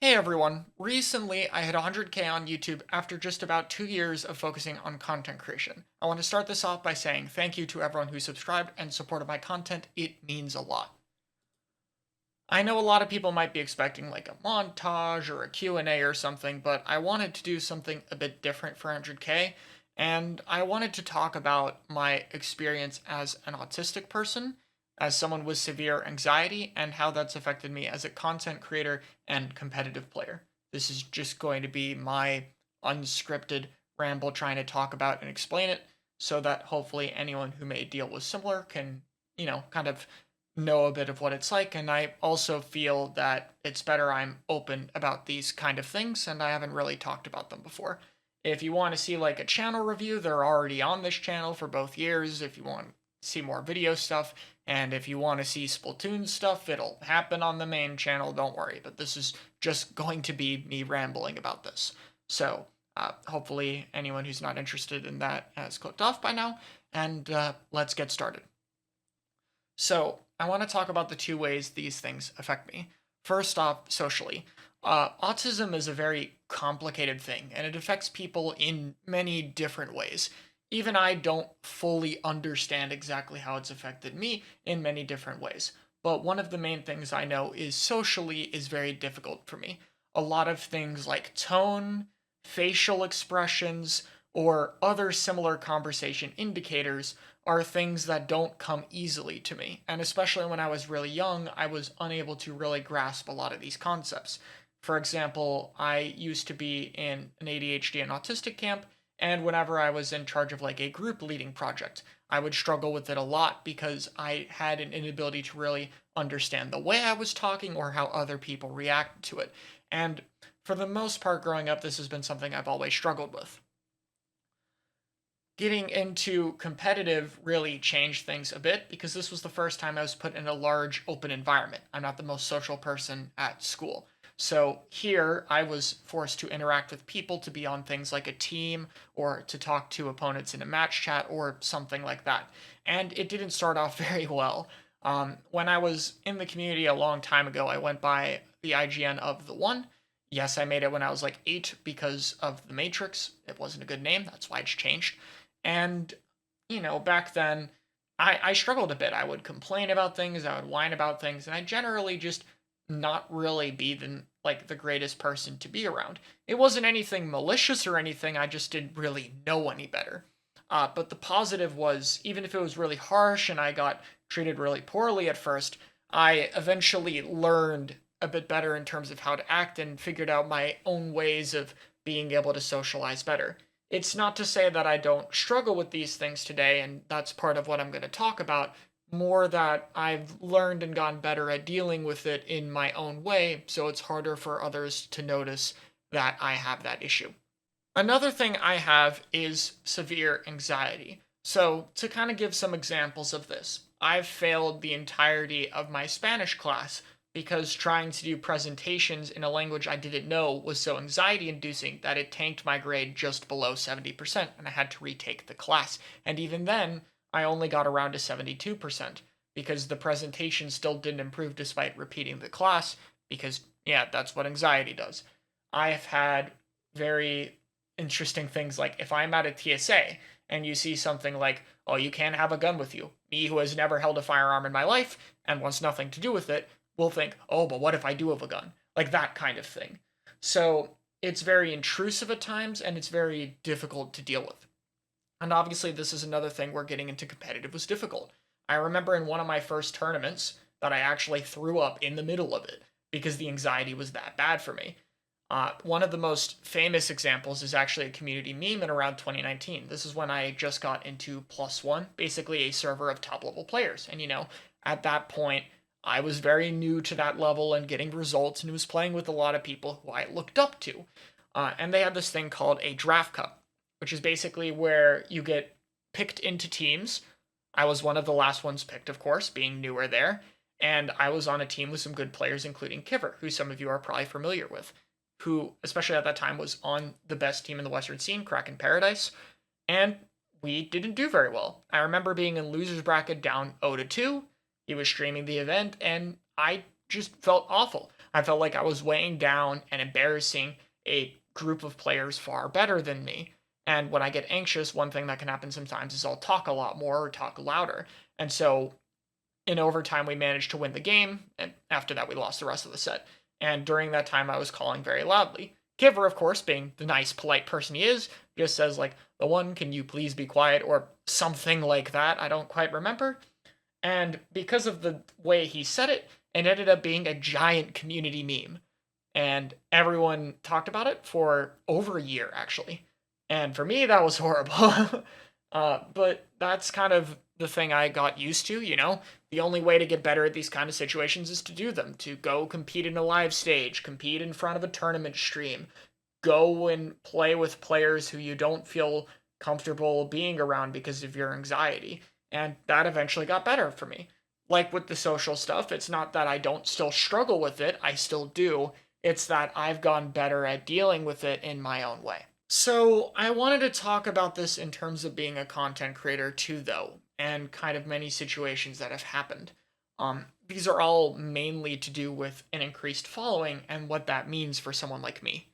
Hey everyone, recently I hit 100K on YouTube after just about 2 years of focusing on content creation. I want to start this off by saying thank you to everyone who subscribed and supported my content, it means a lot. I know a lot of people might be expecting like a montage or a Q&A or something, but I wanted to do something a bit different for 100K, and I wanted to talk about my experience as an autistic person, as someone with severe anxiety, and how that's affected me as a content creator and competitive player. This is just going to be my unscripted ramble trying to talk about and explain it so that hopefully anyone who may deal with similar can, kind of know a bit of what it's like. And I also feel that it's better I'm open about these kind of things, and I haven't really talked about them before. If you want to see like a channel review, they're already on this channel for both years. If you want to see more video stuff, and if you want to see Splatoon stuff, it'll happen on the main channel, don't worry. But this is just going to be me rambling about this. So hopefully anyone who's not interested in that has clicked off by now, and let's get started. So, I want to talk about the two ways these things affect me. First off, socially. Autism is a very complicated thing, and it affects people in many different ways. Even I don't fully understand exactly how it's affected me in many different ways. But one of the main things I know is socially is very difficult for me. A lot of things like tone, facial expressions, or other similar conversation indicators are things that don't come easily to me. And especially when I was really young, I was unable to really grasp a lot of these concepts. For example, I used to be in an ADHD and autistic camp, and whenever I was in charge of like a group leading project, I would struggle with it a lot because I had an inability to really understand the way I was talking or how other people reacted to it. And for the most part, growing up, this has been something I've always struggled with. Getting into competitive really changed things a bit because this was the first time I was put in a large open environment. I'm not the most social person at school. So here I was forced to interact with people to be on things like a team or to talk to opponents in a match chat or something like that. And it didn't start off very well. When I was in the community a long time ago, I went by the IGN of the one. Yes, I made it when I was like 8 because of the Matrix. It wasn't a good name, that's why it's changed. And, back then, I struggled a bit. I would complain about things, I would whine about things, and I generally just not really be the greatest person to be around. It wasn't anything malicious or anything, I just didn't really know any better. But the positive was, even if it was really harsh and I got treated really poorly at first, I eventually learned a bit better in terms of how to act and figured out my own ways of being able to socialize better. It's not to say that I don't struggle with these things today, and that's part of what I'm going to talk about. More that I've learned and gotten better at dealing with it in my own way, so it's harder for others to notice that I have that issue. Another thing I have is severe anxiety. So, to kind of give some examples of this, I've failed the entirety of my Spanish class because trying to do presentations in a language I didn't know was so anxiety inducing that it tanked my grade just below 70%, and I had to retake the class. And even then, I only got around to 72% because the presentation still didn't improve despite repeating the class, because, yeah, that's what anxiety does. I have had very interesting things like if I'm at a TSA and you see something like, oh, you can't have a gun with you. Me, who has never held a firearm in my life and wants nothing to do with it, will think, oh, but what if I do have a gun? Like that kind of thing. So it's very intrusive at times and it's very difficult to deal with. And obviously, this is another thing where getting into competitive was difficult. I remember in one of my first tournaments that I actually threw up in the middle of it because the anxiety was that bad for me. One of the most famous examples is actually a community meme in around 2019. This is when I just got into Plus One, basically a server of top level players. And at that point, I was very new to that level and getting results and was playing with a lot of people who I looked up to. And they had this thing called a draft cup, which is basically where you get picked into teams. I was one of the last ones picked, of course, being newer there. And I was on a team with some good players, including Kiver, who some of you are probably familiar with, who, especially at that time, was on the best team in the Western scene, Kraken Paradise, and we didn't do very well. I remember being in losers bracket down 0-2. He was streaming the event, and I just felt awful. I felt like I was weighing down and embarrassing a group of players far better than me. And when I get anxious, one thing that can happen sometimes is I'll talk a lot more or talk louder. And so in overtime, we managed to win the game. And after that, we lost the rest of the set. And during that time, I was calling very loudly. Giver, of course, being the nice, polite person he is, just says, like, the one, can you please be quiet, or something like that. I don't quite remember. And because of the way he said it, it ended up being a giant community meme. And everyone talked about it for over a year, actually. And for me, that was horrible. But that's kind of the thing I got used to, you know? The only way to get better at these kind of situations is to do them, to go compete in a live stage, compete in front of a tournament stream, go and play with players who you don't feel comfortable being around because of your anxiety. And that eventually got better for me. Like with the social stuff, it's not that I don't still struggle with it, I still do. It's that I've gone better at dealing with it in my own way. So, I wanted to talk about this in terms of being a content creator too, though, and kind of many situations that have happened. These are all mainly to do with an increased following and what that means for someone like me.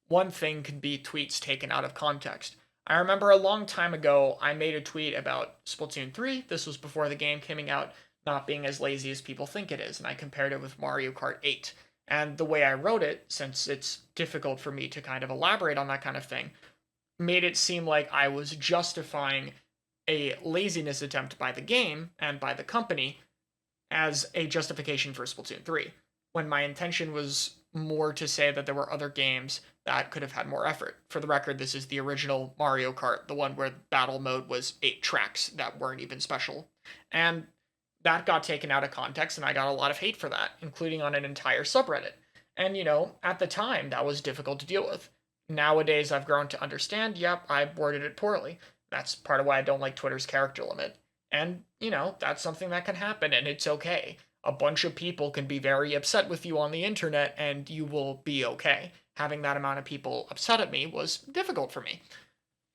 One thing could be tweets taken out of context. I remember a long time ago, I made a tweet about Splatoon 3. This was before the game coming out, not being as lazy as people think it is, and I compared it with Mario Kart 8. And the way I wrote it, since it's difficult for me to kind of elaborate on that kind of thing, made it seem like I was justifying a laziness attempt by the game and by the company as a justification for Splatoon 3, when my intention was more to say that there were other games that could have had more effort. For the record, this is the original Mario Kart, the one where battle mode was 8 tracks that weren't even special. And that got taken out of context, and I got a lot of hate for that, including on an entire subreddit. And, you know, at the time, that was difficult to deal with. Nowadays, I've grown to understand, yep, I worded it poorly. That's part of why I don't like Twitter's character limit. And, you know, that's something that can happen, and it's okay. A bunch of people can be very upset with you on the internet, and you will be okay. Having that amount of people upset at me was difficult for me.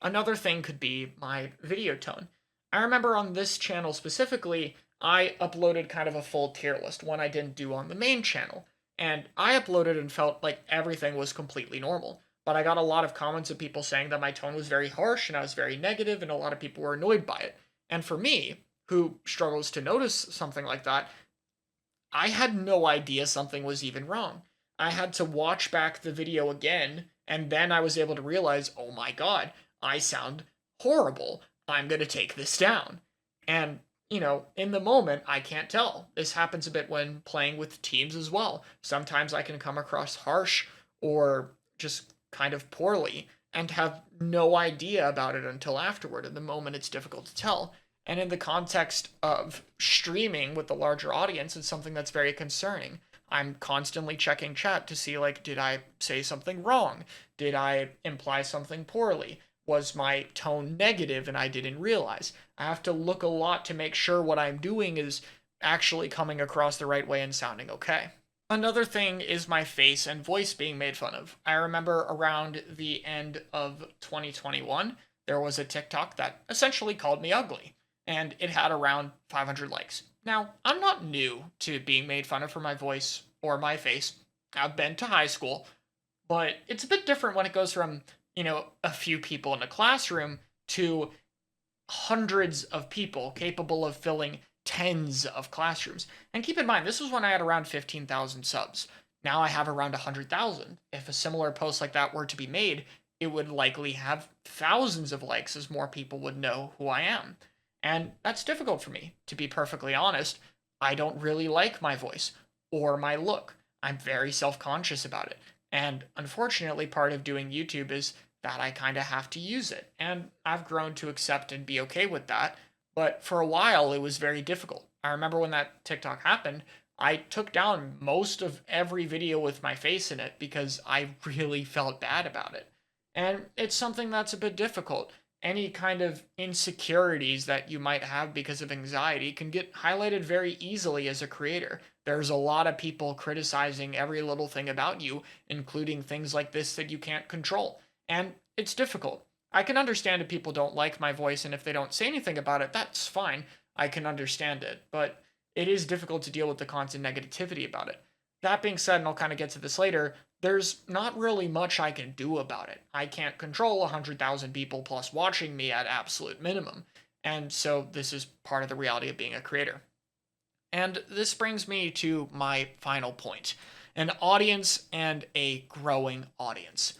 Another thing could be my video tone. I remember on this channel specifically, I uploaded kind of a full tier list, one I didn't do on the main channel. And I uploaded and felt like everything was completely normal. But I got a lot of comments of people saying that my tone was very harsh and I was very negative, and a lot of people were annoyed by it. And for me, who struggles to notice something like that, I had no idea something was even wrong. I had to watch back the video again, and then I was able to realize, oh my god, I sound horrible. I'm gonna take this down. And, you know, in the moment, I can't tell. This happens a bit when playing with teams as well. Sometimes I can come across harsh or just kind of poorly and have no idea about it until afterward. In the moment, it's difficult to tell. And in the context of streaming with the larger audience, it's something that's very concerning. I'm constantly checking chat to see, like, did I say something wrong? Did I imply something poorly? Was my tone negative and I didn't realize? I have to look a lot to make sure what I'm doing is actually coming across the right way and sounding okay. Another thing is my face and voice being made fun of. I remember around the end of 2021, there was a TikTok that essentially called me ugly, and it had around 500 likes. Now, I'm not new to being made fun of for my voice or my face. I've been to high school, but it's a bit different when it goes from, you know, a few people in a classroom to hundreds of people capable of filling tens of classrooms. And keep in mind, this was when I had around 15,000 subs. Now I have around 100,000. If a similar post like that were to be made, it would likely have thousands of likes as more people would know who I am. And that's difficult for me, to be perfectly honest. I don't really like my voice or my look. I'm very self conscious about it. And unfortunately, part of doing YouTube is that I kind of have to use it. And I've grown to accept and be okay with that. But for a while, it was very difficult. I remember when that TikTok happened, I took down most of every video with my face in it because I really felt bad about it. And it's something that's a bit difficult. Any kind of insecurities that you might have because of anxiety can get highlighted very easily as a creator. There's a lot of people criticizing every little thing about you, including things like this that you can't control. And it's difficult. I can understand if people don't like my voice, and if they don't say anything about it, that's fine. I can understand it. But it is difficult to deal with the constant negativity about it. that being said, and I'll kind of get to this later, there's not really much I can do about it. I can't control 100,000 people plus watching me at absolute minimum. And so this is part of the reality of being a creator. And this brings me to my final point: an audience and a growing audience.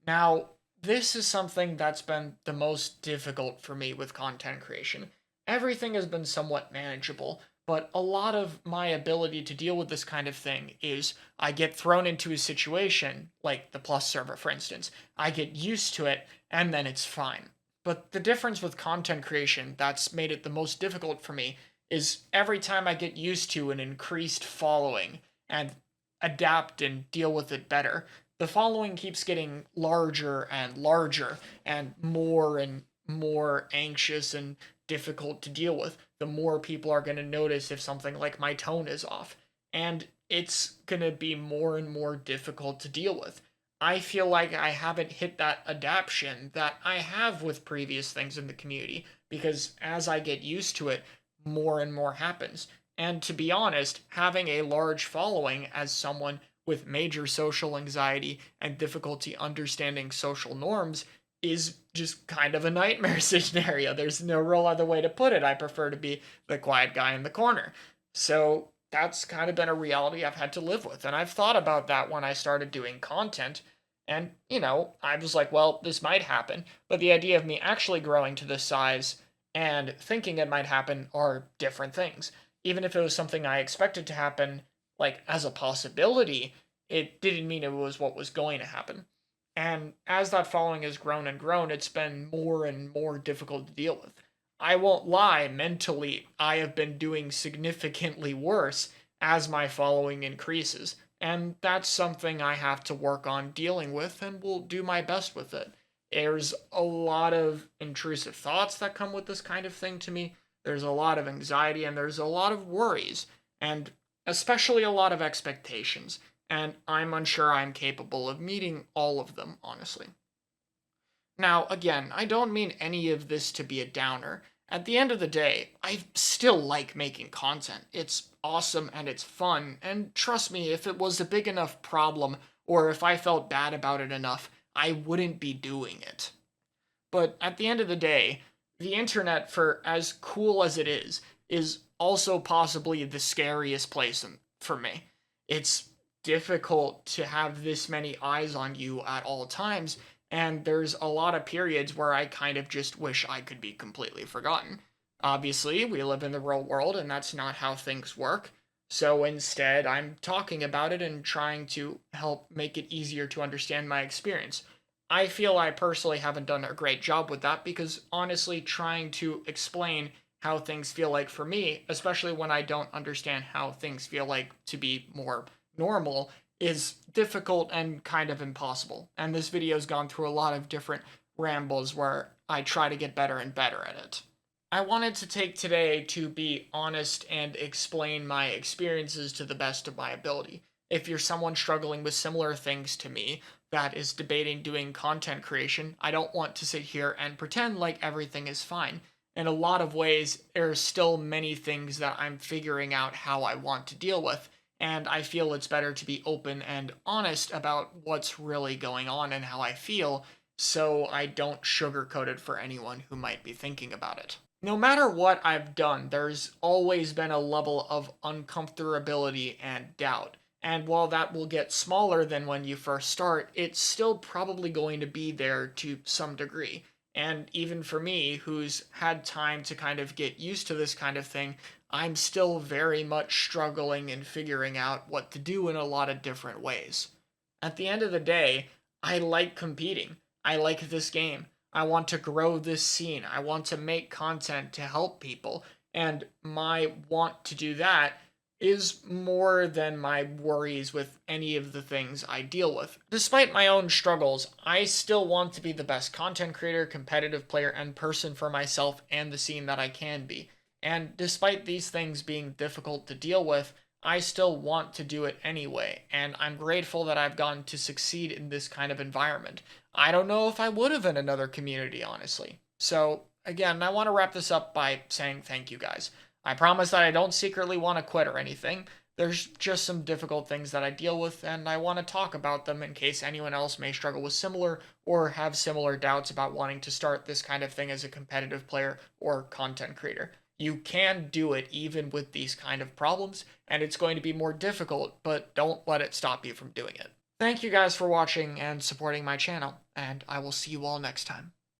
Now, this is something that's been the most difficult for me with content creation. Everything has been somewhat manageable, but a lot of my ability to deal with this kind of thing is I get thrown into a situation, like the Plus server, for instance. I get used to it, and then it's fine. But the difference with content creation that's made it the most difficult for me is every time I get used to an increased following and adapt and deal with it better, the following keeps getting larger and more anxious and difficult to deal with. The more people are going to notice if something like my tone is off. And it's going to be more and more difficult to deal with. I feel like I haven't hit that adaptation that I have with previous things in the community, because as I get used to it, more and more happens. And to be honest, having a large following as someone with major social anxiety and difficulty understanding social norms is just kind of a nightmare scenario. There's no real other way to put it. I prefer to be the quiet guy in the corner. So that's kind of been a reality I've had to live with. And I've thought about that when I started doing content. And, I was like, well, this might happen. But the idea of me actually growing to this size and thinking it might happen are different things. Even if it was something I expected to happen, like as a possibility, it didn't mean it was what was going to happen. And as that following has grown and grown, it's been more and more difficult to deal with. I won't lie, mentally, I have been doing significantly worse as my following increases. And that's something I have to work on dealing with, and will do my best with it. There's a lot of intrusive thoughts that come with this kind of thing to me. There's a lot of anxiety, and there's a lot of worries, and especially a lot of expectations. And I'm unsure I'm capable of meeting all of them, honestly. Now, again, I don't mean any of this to be a downer. At the end of the day, I still like making content. It's awesome and it's fun, and trust me, if it was a big enough problem, or if I felt bad about it enough, I wouldn't be doing it. But at the end of the day, the internet, for as cool as it is also possibly the scariest place for me. It's difficult to have this many eyes on you at all times, and there's a lot of periods where I kind of just wish I could be completely forgotten. Obviously, we live in the real world, and that's not how things work. So instead, I'm talking about it and trying to help make it easier to understand my experience. I feel I personally haven't done a great job with that, because honestly, trying to explain how things feel like for me, especially when I don't understand how things feel like to be more normal, is difficult and kind of impossible. And this video's gone through a lot of different rambles where I try to get better and better at it. I wanted to take today to be honest and explain my experiences to the best of my ability. If you're someone struggling with similar things to me that is debating doing content creation, I don't want to sit here and pretend like everything is fine. In a lot of ways, there are still many things that I'm figuring out how I want to deal with, and I feel it's better to be open and honest about what's really going on and how I feel, so I don't sugarcoat it for anyone who might be thinking about it. No matter what I've done, there's always been a level of uncomfortability and doubt. And while that will get smaller than when you first start, it's still probably going to be there to some degree. And even for me, who's had time to kind of get used to this kind of thing, I'm still very much struggling and figuring out what to do in a lot of different ways. At the end of the day, I like competing. I like this game. I want to grow this scene. I want to make content to help people. And my want to do that is more than my worries with any of the things I deal with. Despite my own struggles, I still want to be the best content creator, competitive player, and person for myself and the scene that I can be. And despite these things being difficult to deal with, I still want to do it anyway, and I'm grateful that I've gotten to succeed in this kind of environment. I don't know if I would have in another community, honestly. So, again, I want to wrap this up by saying thank you guys. I promise that I don't secretly want to quit or anything. There's just some difficult things that I deal with, and I want to talk about them in case anyone else may struggle with similar or have similar doubts about wanting to start this kind of thing as a competitive player or content creator. You can do it even with these kind of problems, and it's going to be more difficult, but don't let it stop you from doing it. Thank you guys for watching and supporting my channel, and I will see you all next time.